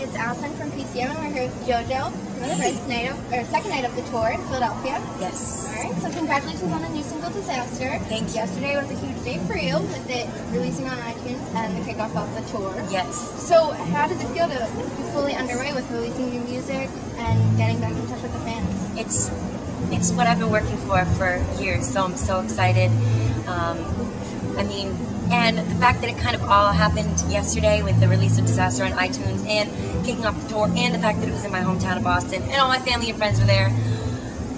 It's Allison from PCM, and we're here with JoJo for the second night of the tour in Philadelphia. Yes. Alright, so congratulations on the new single, Disaster. Thank you. Yesterday was a huge day for you, with it releasing on iTunes and the kickoff of the tour. Yes. So how does it feel to be fully underway with releasing new music and getting back in touch with the fans? It's what I've been working for years, so I'm so excited. And the fact that it kind of all happened yesterday with the release of Disaster on iTunes and kicking off the tour, and the fact that it was in my hometown of Boston and all my family and friends were there.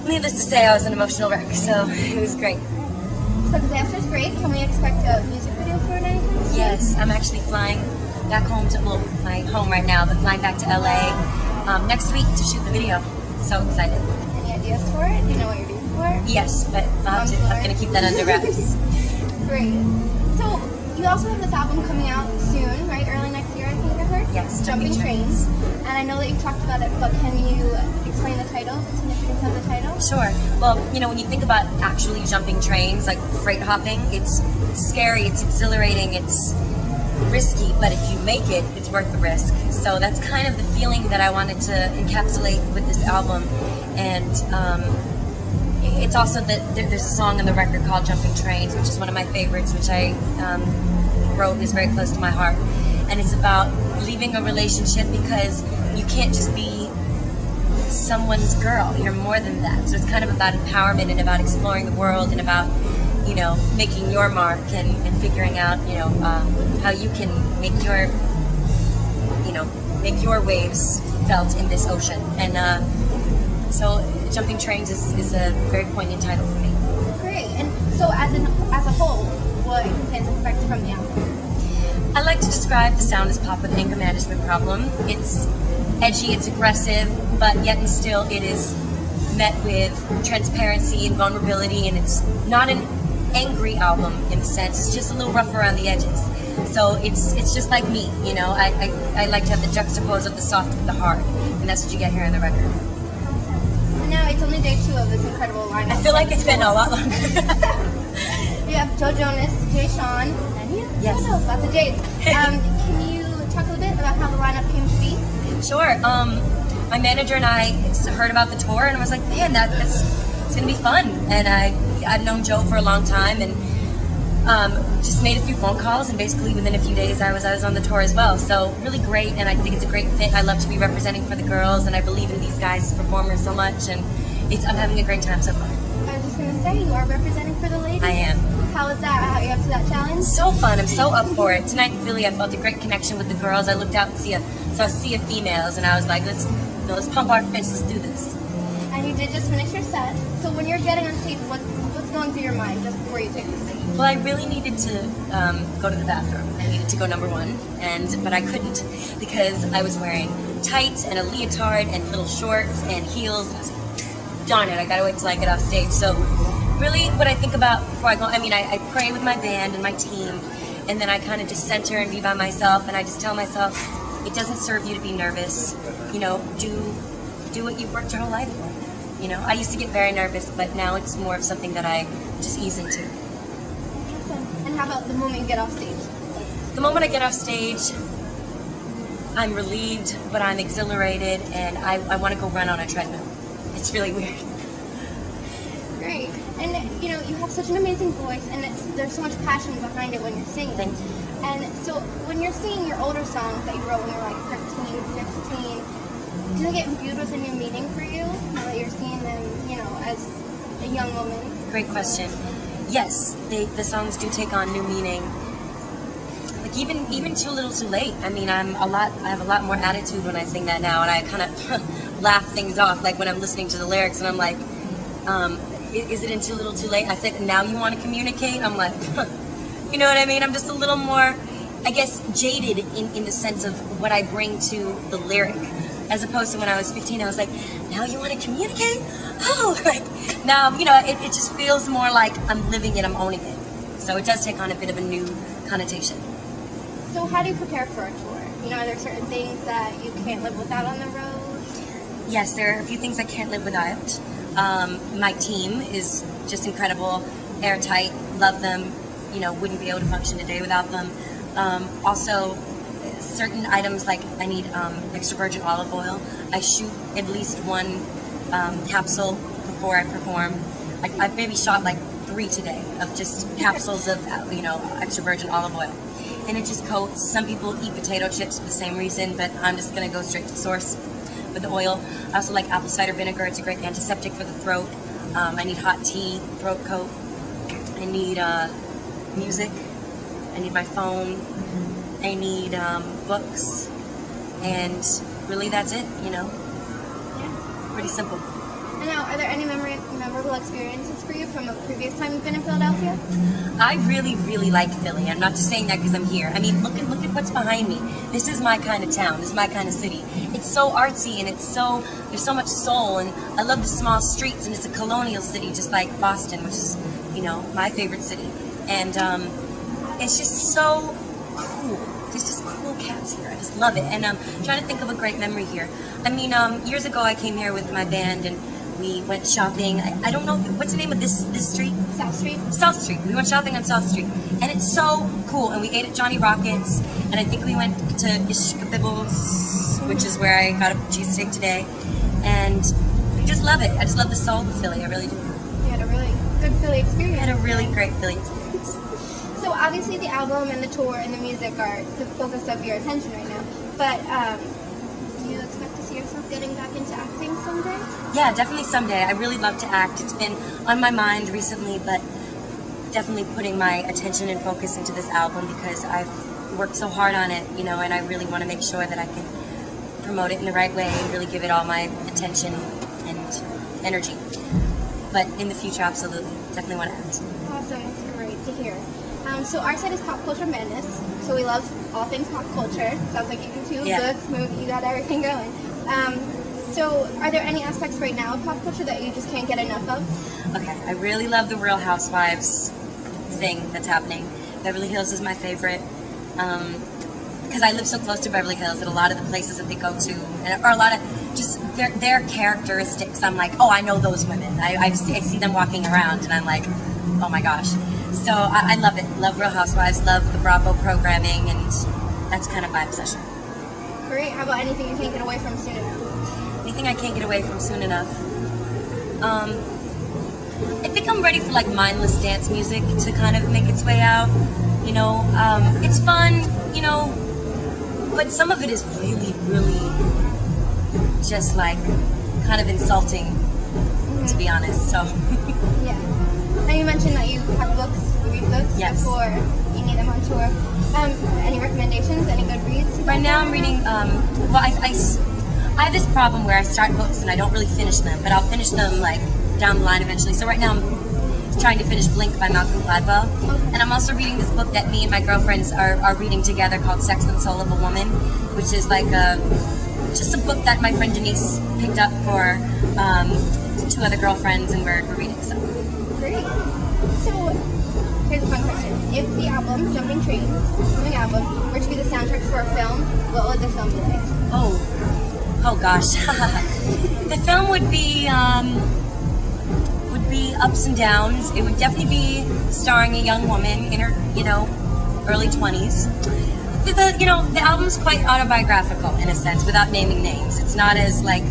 Needless to say, I was an emotional wreck, so it was great. So Disaster's great. Can we expect a music video for it anytime soon? Yes, I'm actually flying back home to, well, my home right now, but flying back to LA next week to shoot the video. So excited. Any ideas for it? Do you know what you're doing for it? Yes, but I'm going to keep that under wraps. Great. So, you also have this album coming out soon, right? Early next year, I think I heard? Yes, Jumping Trains. And I know that you've talked about it, but can you explain the title, the significance of the title? Sure. Well, when you think about actually jumping trains, like freight hopping, it's scary, it's exhilarating, it's risky, but if you make it, it's worth the risk. So that's kind of the feeling that I wanted to encapsulate with this album. And it's also that there's a song on the record called Jumping Trains, which is one of my favorites, which I wrote, is very close to my heart. And it's about leaving a relationship because you can't just be someone's girl. You're more than that. So it's kind of about empowerment and about exploring the world and about, making your mark and figuring out, how you can make your waves felt in this ocean. And so Jumping Trains is a very poignant title for me. Great. And so as a whole, what can fans expect from the album? I like to describe the sound as pop with anger management problem. It's edgy, it's aggressive, but yet and still it is met with transparency and vulnerability, and it's not an angry album in a sense. It's just a little rough around the edges. So it's just like me, I like to have the juxtapose of the soft with the hard, and that's what you get here on the record. Now it's only day 2 of this incredible lineup. I feel like it's been a lot longer. You have Joe Jonas, Jay Sean, and you? Yes. Lots of Jays. Can you talk a little bit about how the lineup came to be? Sure. My manager and I heard about the tour, and I was like, man, it's gonna be fun. And I've known Joe for a long time, and just made a few phone calls, and basically within a few days I was on the tour as well. So really great, and I think it's a great fit. I love to be representing for the girls, and I believe in these guys as performers so much, and I'm having a great time so far. I was just going to say, you are representing for the ladies. I am. How was that? How are you up to that challenge? So fun. I'm so up for it. Tonight in Philly, I felt a great connection with the girls. I looked out and saw a sea of females, and I was like, let's pump our fists, let's do this. And you did just finish your set. So when you're getting on stage, what's going through your mind just before you take the stage? Well, I really needed to go to the bathroom. I needed to go number 1, but I couldn't because I was wearing tights and a leotard and little shorts and heels. And I was like, darn it, I gotta wait till I get off stage. So really what I think about before I go, I pray with my band and my team, and then I kind of just center and be by myself, and I just tell myself, it doesn't serve you to be nervous. Do what you've worked your whole life for. I used to get very nervous, but now it's more of something that I just ease into. And how about the moment you get off stage? The moment I get off stage, I'm relieved, but I'm exhilarated, and I want to go run on a treadmill. It's really weird. Great. And you have such an amazing voice, and there's so much passion behind it when you're singing. Thank you. And so when you're singing your older songs that you wrote when you were like 13, 15, do they get imbued with a new meaning for you now that you're seeing them, as a young woman? Great question. Yes, the songs do take on new meaning. Like even Too Little Too Late. I have a lot more attitude when I sing that now, and I kind of laugh things off. Like when I'm listening to the lyrics, and I'm like, is it in Too Little Too Late? I said, now you want to communicate? I'm like, you know what I mean? I'm just a little more, I guess, jaded in the sense of what I bring to the lyric. As opposed to when I was 15, I was like, now you want to communicate? Oh, like, now, it just feels more like I'm living it, I'm owning it. So it does take on a bit of a new connotation. So how do you prepare for a tour? Are there certain things that you can't live without on the road? Yes, there are a few things I can't live without. My team is just incredible, airtight, love them, wouldn't be able to function a day without them. Also, certain items, like I need extra virgin olive oil. I shoot at least one capsule before I perform. I've maybe shot like 3 today of just capsules of extra virgin olive oil, and it just coats. Some people eat potato chips for the same reason, but I'm just gonna go straight to the source with the oil. I also like apple cider vinegar. It's a great antiseptic for the throat. I need hot tea, throat coat. I need music. I need my phone. I need books, and really that's it. Yeah. Pretty simple. And now, are there any memorable experiences for you from a previous time you've been in Philadelphia? I really, really like Philly. I'm not just saying that because I'm here. I mean, look at what's behind me. This is my kind of town. This is my kind of city. It's so artsy, and there's so much soul, and I love the small streets, and it's a colonial city just like Boston, which is, my favorite city. And it's just so cool. There's just cool cats here. I just love it. And I'm trying to think of a great memory here. I mean, years ago I came here with my band, and we went shopping. I don't know, what's the name of this street? South Street. South Street. We went shopping on South Street. And it's so cool. And we ate at Johnny Rockets. And I think we went to Ishkabibbles, which is where I got a cheesesteak today. And I just love it. I just love the soul of Philly. I really do. You had a really good Philly experience. I had a really great Philly experience. So obviously the album and the tour and the music are the focus of your attention right now. But do you expect to see yourself getting back into acting someday? Yeah, definitely someday. I really love to act. It's been on my mind recently, but definitely putting my attention and focus into this album because I've worked so hard on it, and I really want to make sure that I can promote it in the right way and really give it all my attention and energy. But in the future, absolutely. Definitely want to act. Awesome. That's great to hear. So our site is Pop Culture Madness. So we love all things pop culture. Sounds like you do too. Yeah. Books, movies, you got everything going. So are there any aspects right now of pop culture that you just can't get enough of? Okay, I really love the Real Housewives thing that's happening. Beverly Hills is my favorite. Because I live so close to Beverly Hills that a lot of the places that they go to, or a lot of just their characteristics, I'm like, oh, I know those women. I see them walking around, and I'm like, oh my gosh. So I love it. Love Real Housewives, love the Bravo programming, and that's kind of my obsession. Great. How about anything you can't get away from soon enough? Anything I can't get away from soon enough? I think I'm ready for like mindless dance music to kind of make its way out. It's fun, but some of it is really, really just like kind of insulting, to be honest. So. Yeah. And you mentioned that you have books, you read books Yes. before you need them on tour. Any recommendations? Any good reads? Right now I'm reading, I have this problem where I start books and I don't really finish them, but I'll finish them like down the line eventually. So right now I'm trying to finish Blink by Malcolm Gladwell. Okay. And I'm also reading this book that me and my girlfriends are reading together called Sex and Soul of a Woman, which is like just a book that my friend Denise picked up for 2 other girlfriends, and we're reading. So. Great. So, here's a fun question. If the album, Jumping Trains, coming album, were to be the soundtrack for a film, what would the film be like? Oh gosh. The film would be ups and downs. It would definitely be starring a young woman in her, early 20s. The album's quite autobiographical in a sense, without naming names. It's not as like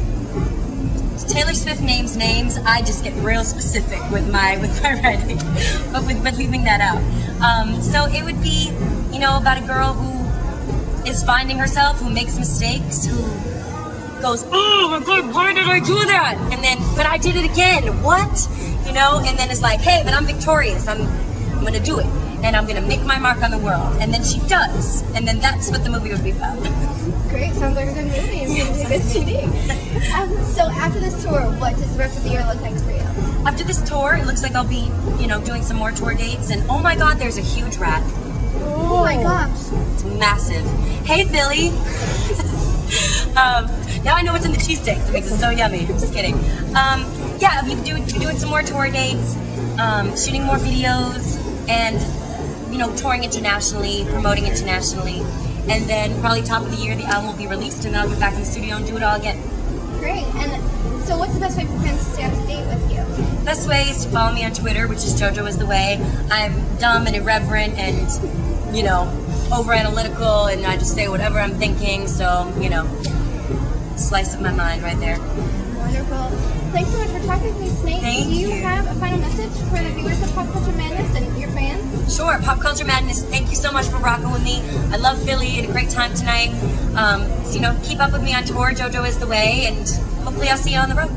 Taylor Swift names names. I just get real specific with my writing, but leaving that out. So it would be, about a girl who is finding herself, who makes mistakes, who goes, oh my God, why did I do that? And then, but I did it again. What? And then it's like, hey, but I'm victorious. I'm gonna do it, and I'm gonna make my mark on the world. And then she does, and then that's what the movie would be about. Great, sounds like a good movie and maybe a good CD. So after this tour, what does the rest of the year look like for you? After this tour, it looks like I'll be, doing some more tour dates. And oh my God, there's a huge rat. Oh my gosh. It's massive. Hey, Philly. Now I know what's in the cheesesteaks. It makes it so yummy. I'm just kidding. Yeah, I'll be doing some more tour dates, shooting more videos, and touring internationally, promoting internationally, and then probably top of the year the album will be released, and then I'll get back in the studio and do it all again. Great. And so what's the best way for fans to stay up to date with you? Best way is to follow me on Twitter, which is JoJo is the way. I'm dumb and irreverent and over analytical and I just say whatever I'm thinking. So, you know, slice of my mind right there. Wonderful. Thanks so much for talking with me, Snake. Thank Do you you. have a final message for the viewers of Pop Culture Madness and your fans? Sure, Pop Culture Madness, thank you so much for rocking with me. I love Philly, had a great time tonight. So, you know, keep up with me on tour, JoJo is the way, and hopefully I'll see you on the road.